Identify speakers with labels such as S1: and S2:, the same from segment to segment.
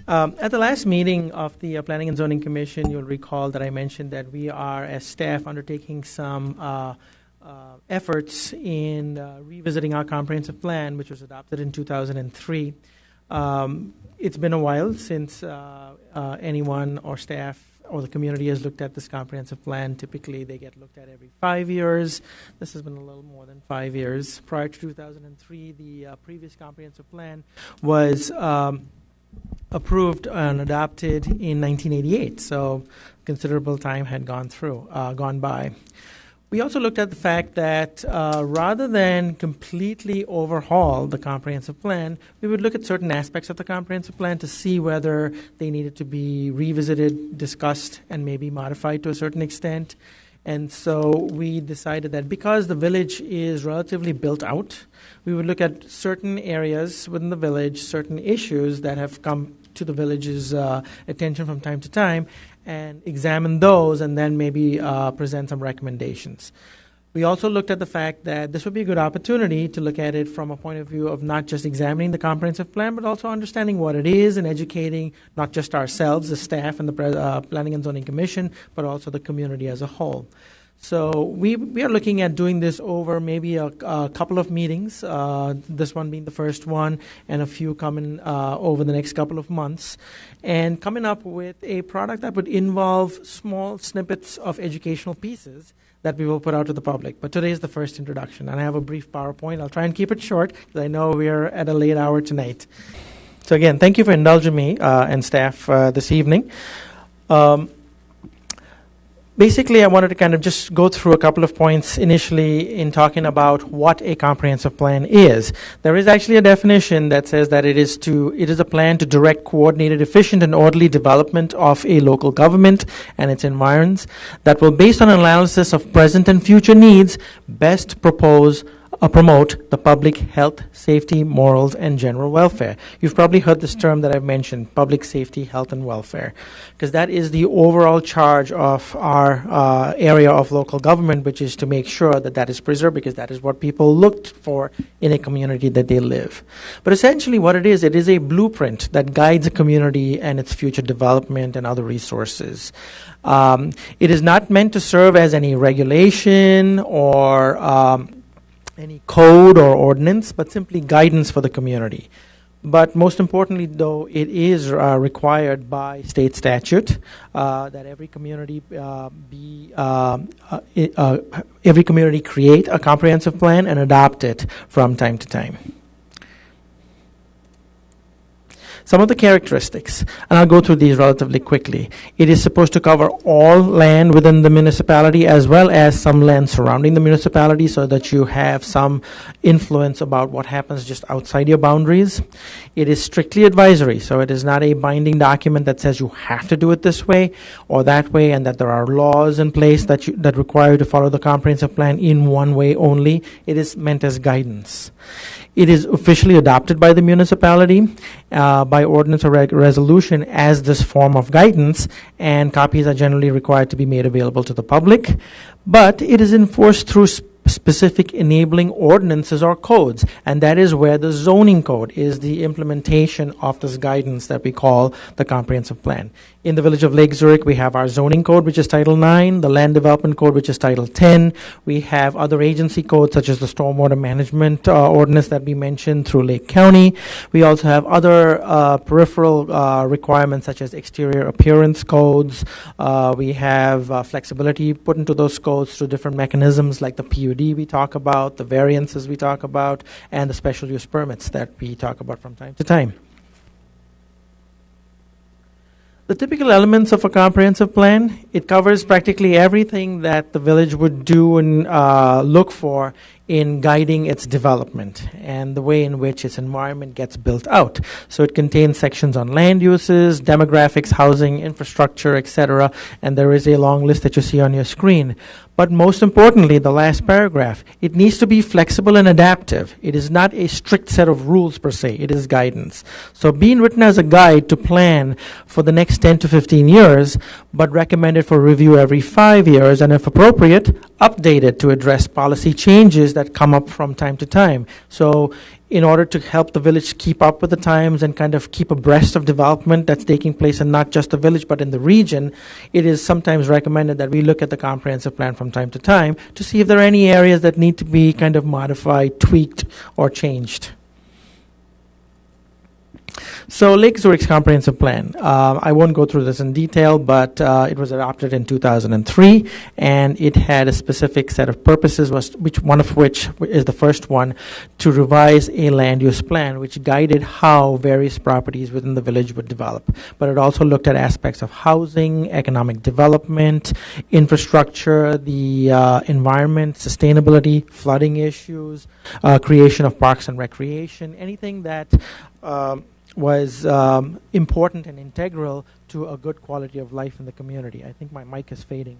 S1: At the last meeting of the Planning and Zoning Commission, you'll recall that I mentioned that we are, as staff, undertaking some efforts in revisiting our comprehensive plan, which was adopted in 2003. It's been a while since anyone or staff or the community has looked at this comprehensive plan. Typically, they get looked at every 5 years. This has been a little more than 5 years. Prior to 2003, the previous comprehensive plan was approved and adopted in 1988. So considerable time had gone by. We also looked at the fact that rather than completely overhaul the comprehensive plan, we would look at certain aspects of the comprehensive plan to see whether they needed to be revisited, discussed, and maybe modified to a certain extent. And so we decided that because the village is relatively built out, we would look at certain areas within the village, certain issues that have come to the village's attention from time to time, and examine those and then maybe present some recommendations. We also looked at the fact that this would be a good opportunity to look at it from a point of view of not just examining the comprehensive plan, but also understanding what it is and educating not just ourselves, the staff and the Planning and Zoning Commission, but also the community as a whole. So we are looking at doing this over maybe a couple of meetings, this one being the first one, and a few coming over the next couple of months, and coming up with a product that would involve small snippets of educational pieces that we will put out to the public. But today is the first introduction, and I have a brief PowerPoint. I'll try and keep it short, because I know we're at a late hour tonight. So again, thank you for indulging me and staff this evening. Basically, I wanted to kind of just go through a couple of points initially in talking about what a comprehensive plan is. There is actually a definition that says that it is a plan to direct coordinated, efficient, and orderly development of a local government and its environs that will, based on analysis of present and future needs, best promote the public health, safety, morals, and general welfare. You've probably heard this term that I've mentioned, public safety, health, and welfare, because that is the overall charge of our area of local government, which is to make sure that that is preserved, because that is what people looked for in a community that they live. But essentially what it is a blueprint that guides a community and its future development and other resources. It is not meant to serve as any regulation or any code or ordinance, but simply guidance for the community. But most importantly, though, it is required by state statute that every community create a comprehensive plan and adopt it from time to time. Some of the characteristics, and I'll go through these relatively quickly. It is supposed to cover all land within the municipality as well as some land surrounding the municipality, so that you have some influence about what happens just outside your boundaries. It is strictly advisory, so it is not a binding document that says you have to do it this way or that way, and that there are laws in place that require you to follow the comprehensive plan in one way only. It is meant as guidance. It is officially adopted by the municipality by ordinance or resolution as this form of guidance, and copies are generally required to be made available to the public. But it is enforced through specific enabling ordinances or codes, and that is where the zoning code is the implementation of this guidance that we call the comprehensive plan. In the village of Lake Zurich, we have our zoning code, which is Title 9, the land development code, which is Title 10. We have other agency codes, such as the stormwater management ordinance that we mentioned through Lake County. We also have other peripheral requirements, such as exterior appearance codes. We have flexibility put into those codes through different mechanisms, like the PUD we talk about, the variances we talk about, and the special use permits that we talk about from time to time. The typical elements of a comprehensive plan, it covers practically everything that the village would do and look for in guiding its development and the way in which its environment gets built out. So it contains sections on land uses, demographics, housing, infrastructure, etc. And there is a long list that you see on your screen. But most importantly, the last paragraph, it needs to be flexible and adaptive. It is not a strict set of rules per se, it is guidance. So being written as a guide to plan for the next 10 to 15 years, but recommended for review every 5 years, and if appropriate, updated to address policy changes that come up from time to time. So in order to help the village keep up with the times and kind of keep abreast of development that's taking place in not just the village but in the region, it is sometimes recommended that we look at the comprehensive plan from time to time to see if there are any areas that need to be kind of modified, tweaked, or changed. So Lake Zurich's comprehensive plan, I won't go through this in detail, but it was adopted in 2003, and it had a specific set of purposes, one of which is the first one, to revise a land use plan which guided how various properties within the village would develop. But it also looked at aspects of housing, economic development, infrastructure, the environment, sustainability, flooding issues, creation of parks and recreation, anything that was important and integral to a good quality of life in the community. I think my mic is fading.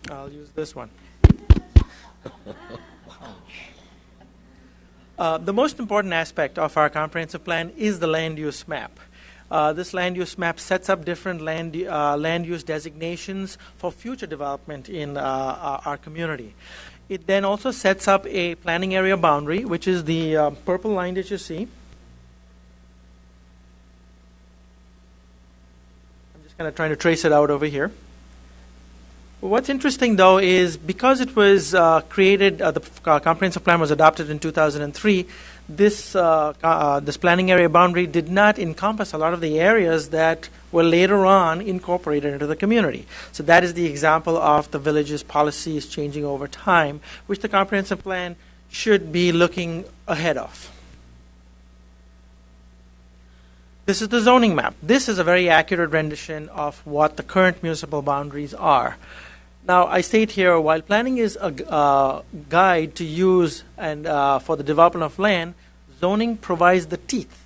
S1: I'll use this one. The most important aspect of our comprehensive plan is the land use map. This land use map sets up different land use designations for future development in our community. It then also sets up a planning area boundary, which is the purple line that you see. I'm just kind of trying to trace it out over here. What's interesting, though, is because it was created, the comprehensive plan was adopted in 2003, this planning area boundary did not encompass a lot of the areas that were later on incorporated into the community. So that is the example of the village's policies changing over time, which the comprehensive plan should be looking ahead of. This is the zoning map. This is a very accurate rendition of what the current municipal boundaries are. Now, I state here, while planning is a guide to use and for the development of land, zoning provides the teeth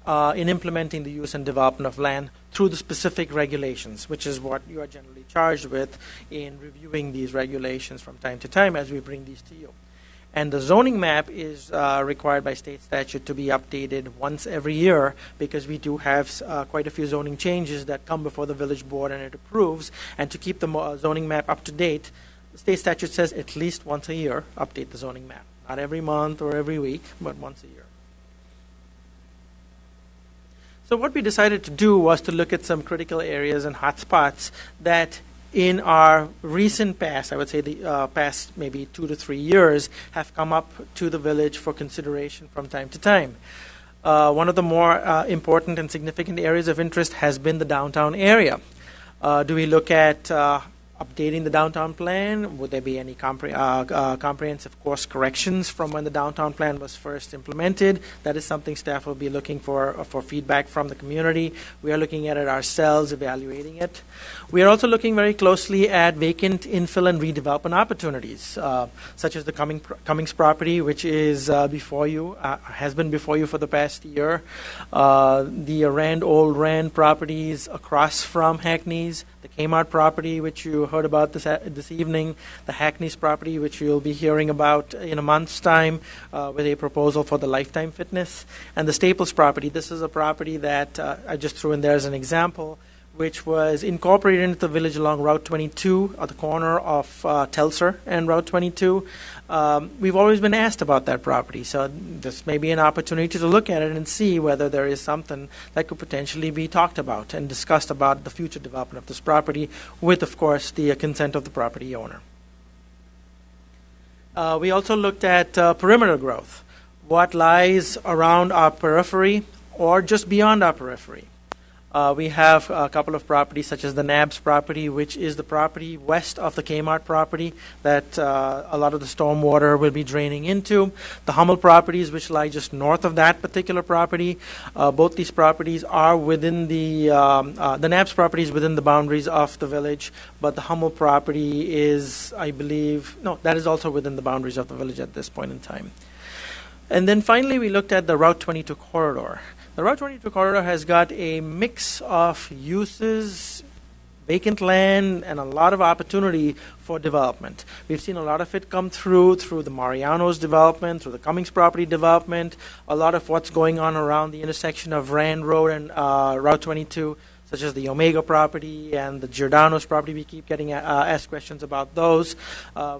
S1: in implementing the use and development of land through the specific regulations, which is what you are generally charged with in reviewing these regulations from time to time as we bring these to you. And the zoning map is required by state statute to be updated once every year because we do have quite a few zoning changes that come before the village board and it approves. And to keep the zoning map up to date, the state statute says at least once a year, update the zoning map. Not every month or every week, but once a year. So what we decided to do was to look at some critical areas and hotspots that in our recent past, I would say the past maybe 2 to 3 years, have come up to the village for consideration from time to time. One of the more important and significant areas of interest has been the downtown area. Do we look at updating the downtown plan? Would there be any comprehensive course corrections from when the downtown plan was first implemented? That is something staff will be looking for feedback from the community. We are looking at it ourselves, evaluating it. We are also looking very closely at vacant infill and redevelopment opportunities, such as the Cummings property, which is before you, has been before you for the past year. The Old Rand properties across from Hackney's, the Kmart property, which you heard about this evening, the Hackney's property, which you'll be hearing about in a month's time with a proposal for the Lifetime Fitness, and the Staples property. This is a property that I just threw in there as an example, which was incorporated into the village along Route 22 at the corner of Telser and Route 22. We've always been asked about that property, so this may be an opportunity to look at it and see whether there is something that could potentially be talked about and discussed about the future development of this property with, of course, the consent of the property owner. We also looked at perimeter growth, what lies around our periphery or just beyond our periphery. We have a couple of properties such as the Nabs property, which is the property west of the Kmart property that a lot of the stormwater will be draining into. The Hummel properties, which lie just north of that particular property. Both these properties are within the Nabs property is within the boundaries of the village, but the Hummel property is, I believe, no, that is also within the boundaries of the village at this point in time. And then finally, we looked at the Route 22 corridor. The Route 22 corridor has got a mix of uses, vacant land, and a lot of opportunity for development. We've seen a lot of it come through the Mariano's development, through the Cummings property development, a lot of what's going on around the intersection of Rand Road and Route 22. such as the Omega property and the Giordano's property. We keep getting asked questions about those.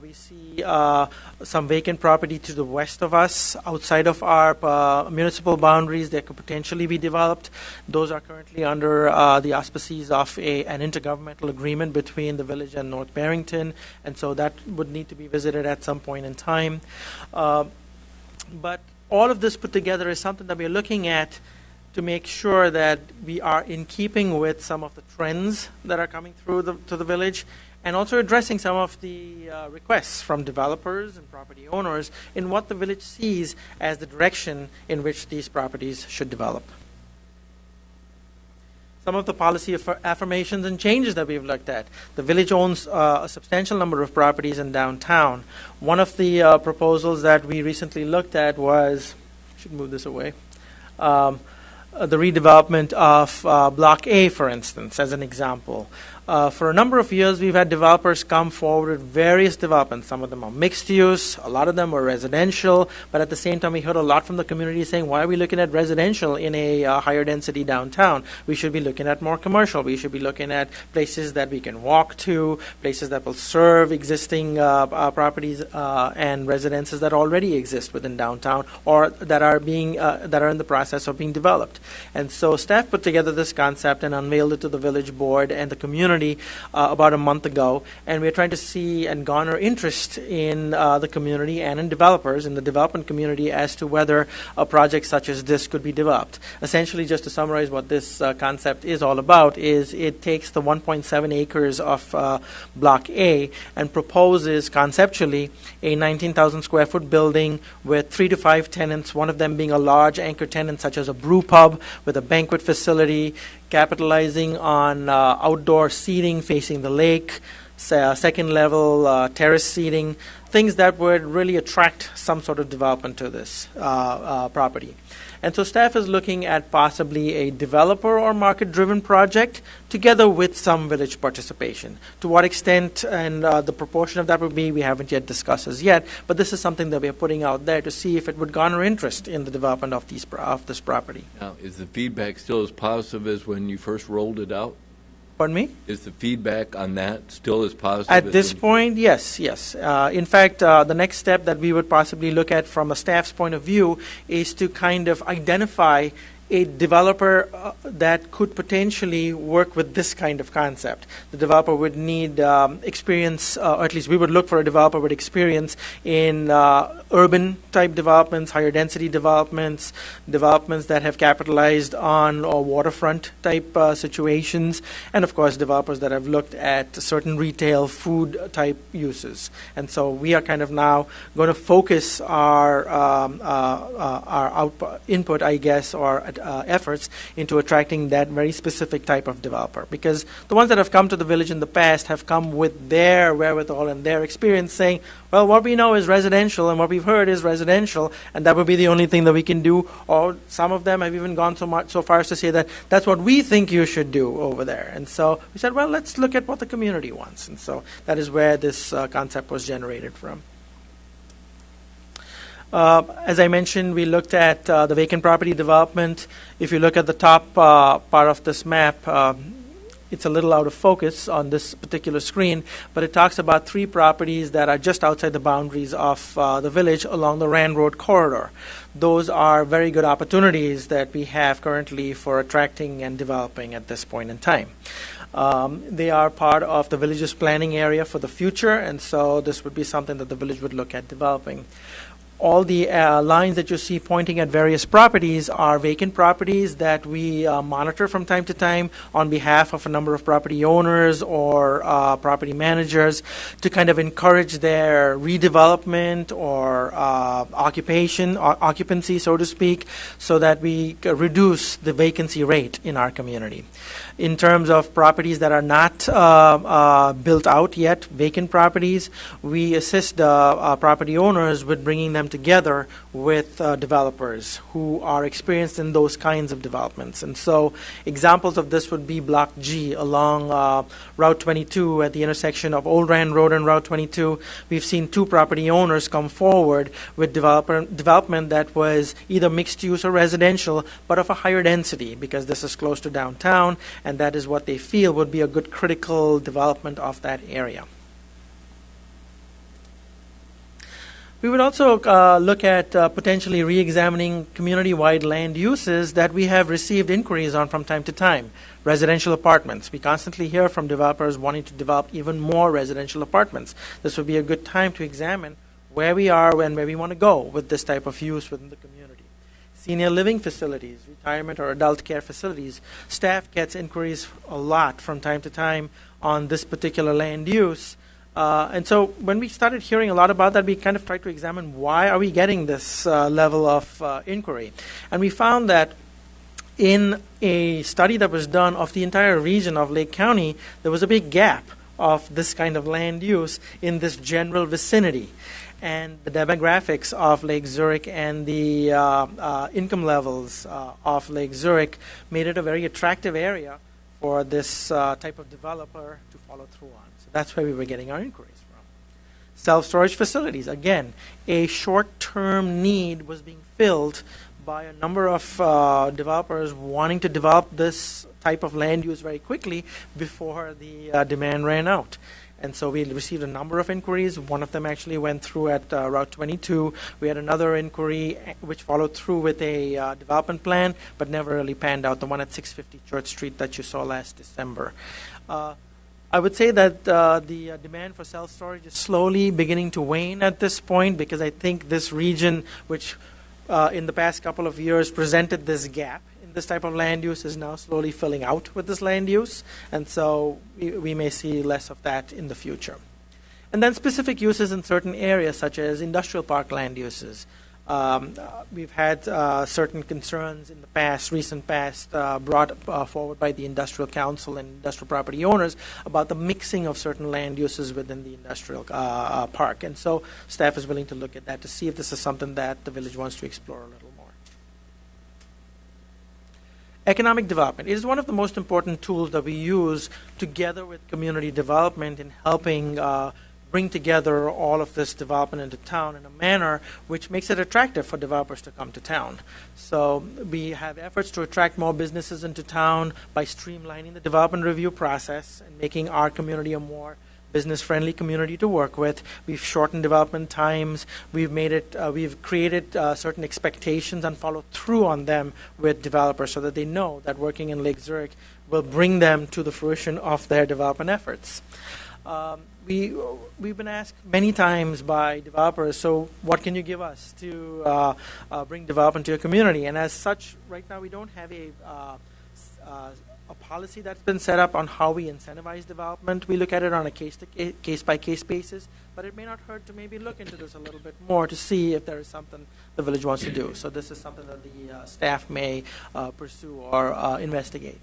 S1: We see some vacant property to the west of us, outside of our municipal boundaries that could potentially be developed. Those are currently under the auspices of an intergovernmental agreement between the village and North Barrington, and so that would need to be visited at some point in time. But all of this put together is something that we're looking at to make sure that we are in keeping with some of the trends that are coming through to the village, and also addressing some of the requests from developers and property owners in what the village sees as the direction in which these properties should develop. Some of the policy affirmations and changes that we've looked at. The village owns a substantial number of properties in downtown. One of the proposals that we recently looked at was, I should move this away, the redevelopment of Block A, for instance, as an example. For a number of years, we've had developers come forward with various developments. Some of them are mixed use, a lot of them are residential, but at the same time, we heard a lot from the community saying, why are we looking at residential in a higher density downtown? We should be looking at more commercial. We should be looking at places that we can walk to, places that will serve existing properties and residences that already exist within downtown, or that are in the process of being developed. And so staff put together this concept and unveiled it to the village board and the community about a month ago, and we're trying to see and garner interest in the community and in developers, in the development community, as to whether a project such as this could be developed. Essentially, just to summarize what this concept is all about, is it takes the 1.7 acres of Block A and proposes conceptually a 19,000 square foot building with 3 to 5 tenants, one of them being a large anchor tenant such as a brew pub with a banquet facility, capitalizing on outdoor seating facing the lake, second level terrace seating, things that would really attract some sort of development to this property. And so staff is looking at possibly a developer or market-driven project together with some village participation. To what extent and the proportion of that would be, we haven't yet discussed as yet, but this is something that we are putting out there to see if it would garner interest in the development of this property.
S2: Now, is the feedback still as positive as when you first rolled it out?
S1: Pardon me?
S2: Is the feedback on that still as positive?
S1: At this point, yes. In fact, the next step that we would possibly look at from a staff's point of view is to kind of identify a developer that could potentially work with this kind of concept. The developer would need experience, or at least we would look for a developer with experience in urban type developments, higher density developments, developments that have capitalized on or waterfront type situations, and of course developers that have looked at certain retail food type uses. And so we are kind of now going to focus our input, I guess, or efforts into attracting that very specific type of developer, because the ones that have come to the village in the past have come with their wherewithal and their experience saying, well, what we know is residential and what we've heard is residential, and that would be the only thing that we can do. Or some of them have even gone so far as to say that that's what we think you should do over there. And so we said, well, let's look at what the community wants. And so that is where this concept was generated from. As I mentioned, we looked at the vacant property development. If you look at the top part of this map, it's a little out of focus on this particular screen, but it talks about 3 properties that are just outside the boundaries of the village along the Rand Road corridor. Those are very good opportunities that we have currently for attracting and developing at this point in time. They are part of the village's planning area for the future, and so this would be something that the village would look at developing. All the lines that you see pointing at various properties are vacant properties that we monitor from time to time on behalf of a number of property owners or property managers to kind of encourage their redevelopment or occupancy, so to speak, so that we reduce the vacancy rate in our community. In terms of properties that are not built out yet, vacant properties, we assist property owners with bringing them them together with developers who are experienced in those kinds of developments. And so examples of this would be Block G along Route 22 at the intersection of Old Rand Road and Route 22. We've seen 2 property owners come forward with development that was either mixed use or residential, but of a higher density, because this is close to downtown, and that is what they feel would be a good critical development of that area. We would also look at potentially re-examining community-wide land uses that we have received inquiries on from time to time. Residential apartments. We constantly hear from developers wanting to develop even more residential apartments. This would be a good time to examine where we are and where we want to go with this type of use within the community. Senior living facilities, retirement or adult care facilities. Staff gets inquiries a lot from time to time on this particular land use. And so when we started hearing a lot about that, we kind of tried to examine why are we getting this level of inquiry. And we found that in a study that was done of the entire region of Lake County, there was a big gap of this kind of land use in this general vicinity. And the demographics of Lake Zurich and the income levels of Lake Zurich made it a very attractive area for this type of developer to follow through on. So that's where we were getting our inquiries from. Self-storage facilities. Again, a short-term need was being filled by a number of developers wanting to develop this type of land use very quickly before the demand ran out. And so we received a number of inquiries. One of them actually went through at Route 22. We had another inquiry which followed through with a development plan, but never really panned out, the one at 650 Church Street that you saw last December. I would say that the demand for self-storage is slowly beginning to wane at this point, because I think this region, which in the past couple of years presented this gap in this type of land use, is now slowly filling out with this land use. And so we may see less of that in the future. And then specific uses in certain areas, such as industrial park land uses. We've had certain concerns in the past, recent past, brought forward by the Industrial Council and industrial property owners about the mixing of certain land uses within the industrial park. And so staff is willing to look at that to see if this is something that the village wants to explore a little more. Economic development. It is one of the most important tools that we use together with community development in helping bring together all of this development into town in a manner which makes it attractive for developers to come to town. So we have efforts to attract more businesses into town by streamlining the development review process and making our community a more business-friendly community to work with. We've shortened development times. We've made it. We've created certain expectations and followed through on them with developers, so that they know that working in Lake Zurich will bring them to the fruition of their development efforts. We've been asked many times by developers, so what can you give us to bring development to your community? And as such, right now we don't have a policy that's been set up on how we incentivize development. We look at it on a case-by-case basis, but it may not hurt to maybe look into this a little bit more to see if there is something the village wants to do. So this is something that the staff may pursue or investigate.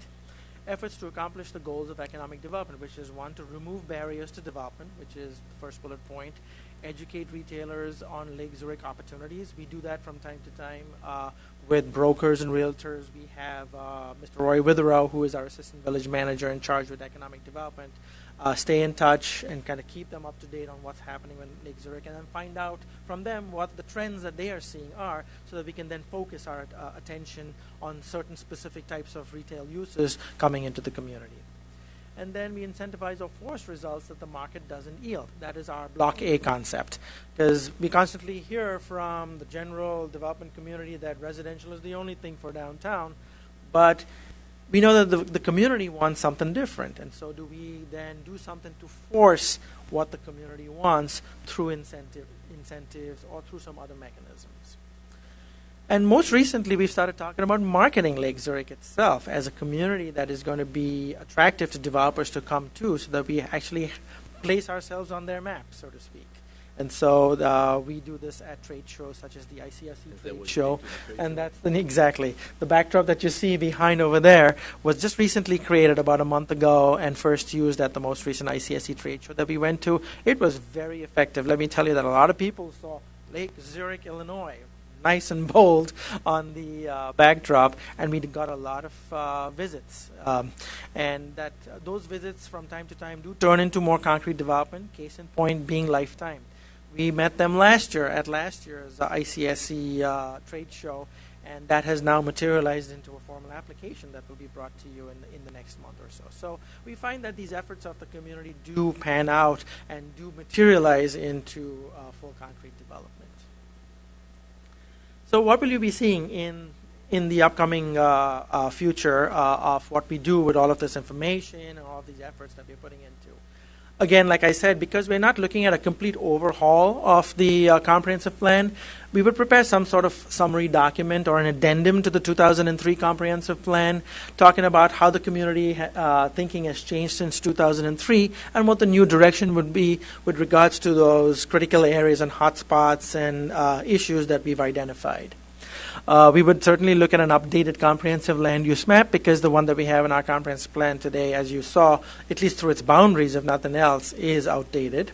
S1: Efforts to accomplish the goals of economic development, which is one, to remove barriers to development, which is the first bullet point. Educate retailers on Lake Zurich opportunities. We do that from time to time with brokers and realtors. We have Mr. Roy Witherow, who is our assistant village manager in charge with economic development. Stay in touch and kind of keep them up to date on what's happening in Lake Zurich, and then find out from them what the trends that they are seeing are, so that we can then focus our attention on certain specific types of retail uses coming into the community. And then we incentivize or force results that the market doesn't yield. That is our Block A concept, because we constantly hear from the general development community that residential is the only thing for downtown, but we know that the community wants something different. And so do we then do something to force what the community wants through incentives or through some other mechanisms? And most recently, we've started talking about marketing Lake Zurich itself as a community that is going to be attractive to developers to come to, so that we actually place ourselves on their map, so to speak. And so we do this at trade shows such as the ICSC trade show. And that's exactly. The backdrop that you see behind over there was just recently created about a month ago and first used at the most recent ICSC trade show that we went to. It was very effective. Let me tell you that a lot of people saw Lake Zurich, Illinois, nice and bold on the backdrop, and we got a lot of visits. And that those visits from time to time do turn into more concrete development, case in point being Lifetime. We met them last year at last year's ICSC trade show, and that has now materialized into a formal application that will be brought to you in the next month or so. So we find that these efforts of the community do pan out and do materialize into full concrete development. So what will you be seeing in the upcoming future of what we do with all of this information and all of these efforts that we're putting into? Again, like I said, because we're not looking at a complete overhaul of the comprehensive plan, we would prepare some sort of summary document or an addendum to the 2003 comprehensive plan, talking about how the community thinking has changed since 2003 and what the new direction would be with regards to those critical areas and hotspots and issues that we've identified. We would certainly look at an updated comprehensive land use map, because the one that we have in our comprehensive plan today, as you saw, at least through its boundaries, if nothing else, is outdated.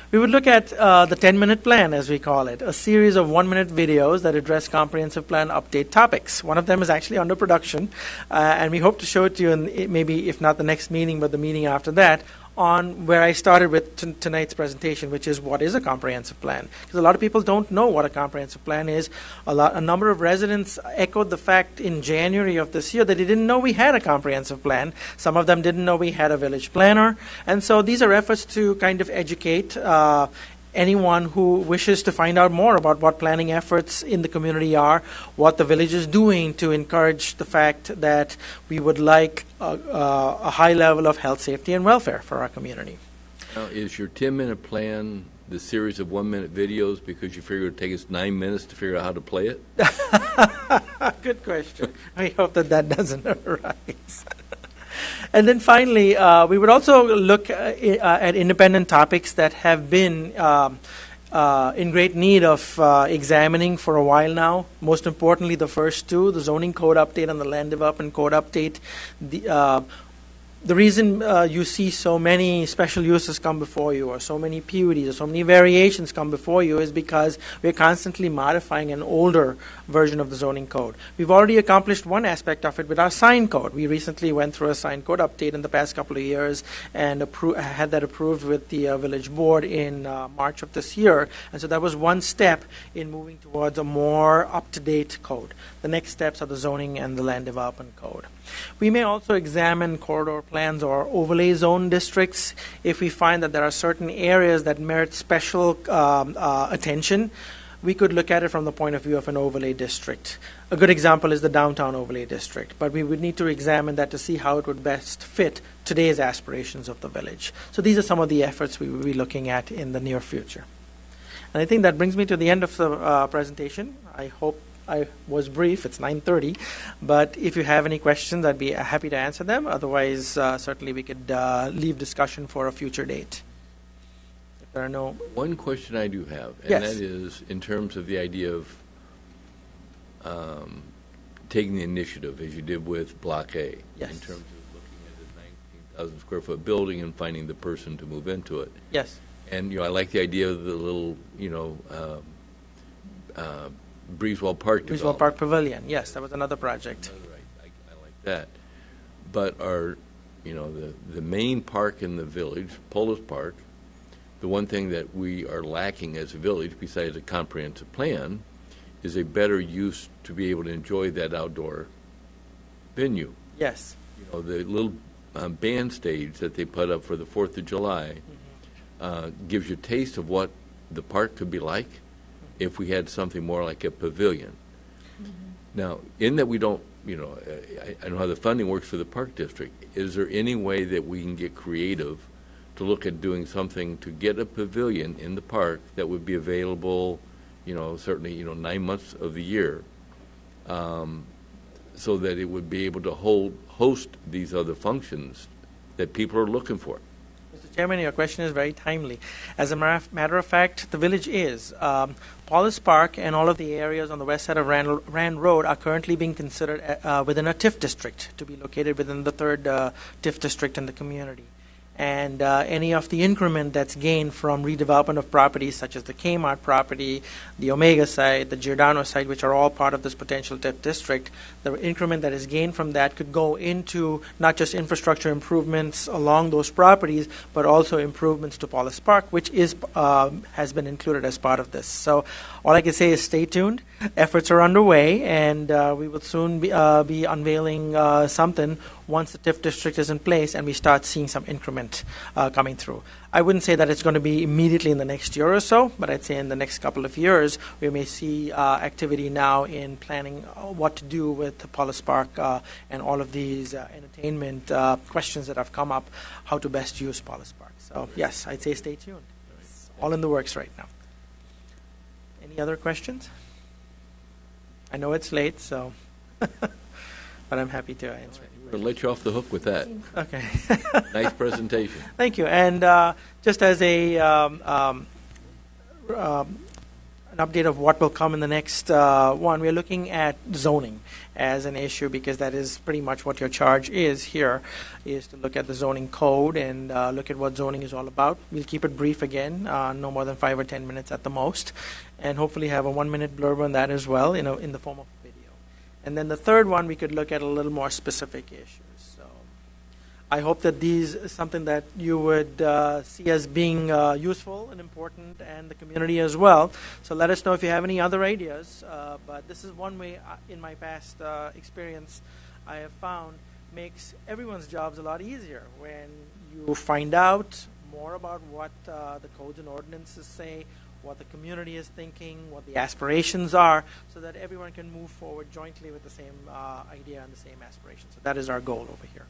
S1: We would look at the 10-minute plan, as we call it, a series of 1-minute videos that address comprehensive plan update topics. One of them is actually under production, and we hope to show it to you in maybe, if not the next meeting, but the meeting after that, on where I started with tonight's presentation, which is what is a comprehensive plan. Because a lot of people don't know what a comprehensive plan is. A number of residents echoed the fact in January of this year that they didn't know we had a comprehensive plan. Some of them didn't know we had a village planner. And so these are efforts to kind of educate anyone who wishes to find out more about what planning efforts in the community are, what the village is doing to encourage the fact that we would like a high level of health, safety, and welfare for our community.
S2: Now, is your 10-minute plan the series of 1-minute videos because you figure it would take us 9 minutes to figure out how to play it?
S1: Good question. I hope that doesn't arise. And then finally, we would also look at independent topics that have been in great need of examining for a while now. Most importantly, the first two, the zoning code update and the land development code update. The reason you see so many special uses come before you, or so many PUDs, or so many variations come before you, is because we're constantly modifying an older version of the zoning code. We've already accomplished one aspect of it with our sign code. We recently went through a sign code update in the past couple of years and had that approved with the village board in March of this year. And so that was one step in moving towards a more up-to-date code. The next steps are the zoning and the land development code. We may also examine corridor plans or overlay zone districts if we find that there are certain areas that merit special attention. We could look at it from the point of view of an overlay district. A good example is the downtown overlay district, but we would need to examine that to see how it would best fit today's aspirations of the village. So these are some of the efforts we will be looking at in the near future. And I think that brings me to the end of the presentation. I hope I was brief. It's 9:30, but if you have any questions, I'd be happy to answer them. Otherwise, certainly we could leave discussion for a future date. If there are no...
S2: One question I do have, and
S1: Yes.
S2: that is in terms of the idea of taking the initiative, as you did with Block A,
S1: Yes.
S2: in terms of looking at a 19,000 square foot building and finding the person to move into it.
S1: Yes.
S2: And, I like the idea of the little, Breezewell Park
S1: Breezewell Park Pavilion. Yes, that was another project.
S2: Right. I like that. But the main park in the village, Polis Park, the one thing that we are lacking as a village, besides a comprehensive plan, is a better use to be able to enjoy that outdoor venue.
S1: Yes.
S2: The little band stage that they put up for the 4th of July gives you a taste of what the park could be like if we had something more like a pavilion. Now, in that we don't, I don't know how the funding works for the park district. Is there any way that we can get creative to look at doing something to get a pavilion in the park that would be available, certainly, 9 months of the year, so that it would be able to host these other functions that people are looking for?
S1: Mr. Chairman, your question is very timely. As a matter of fact, the village is. Paulus Park and all of the areas on the west side of Rand Road are currently being considered within a TIF district, to be located within the third TIF district in the community. And any of the increment that's gained from redevelopment of properties, such as the Kmart property, the Omega site, the Giordano site, which are all part of this potential TIF district, the increment that is gained from that could go into not just infrastructure improvements along those properties, but also improvements to Paulus Park, which has been included as part of this. So all I can say is stay tuned. Efforts are underway, and we will soon be unveiling something once the TIF district is in place and we start seeing some increment coming through. I wouldn't say that it's going to be immediately in the next year or so, but I'd say in the next couple of years we may see activity now in planning what to do with the Paulus Park and all of these entertainment questions that have come up, how to best use Paulus Park. So yes, I'd say stay tuned. It's all in the works right now. Any other questions? I know it's late, so but I'm happy to answer.
S2: We'll let you off the hook with that.
S1: Okay.
S2: Nice presentation.
S1: Thank you. And just as an update of what will come in the next one, we're looking at zoning as an issue, because that is pretty much what your charge is here, is to look at the zoning code and look at what zoning is all about. We'll keep it brief again, no more than 5 or 10 minutes at the most, and hopefully have a 1-minute blurb on that as well, in the form of video. And then the third one, we could look at a little more specific issues. So I hope that these is something that you would see as being useful and important, and the community as well. So let us know if you have any other ideas. But this is one way, in my past experience, I have found makes everyone's jobs a lot easier when you find out more about what the codes and ordinances say, what the community is thinking, what the aspirations are, so that everyone can move forward jointly with the same idea and the same aspiration. So that is our goal over here.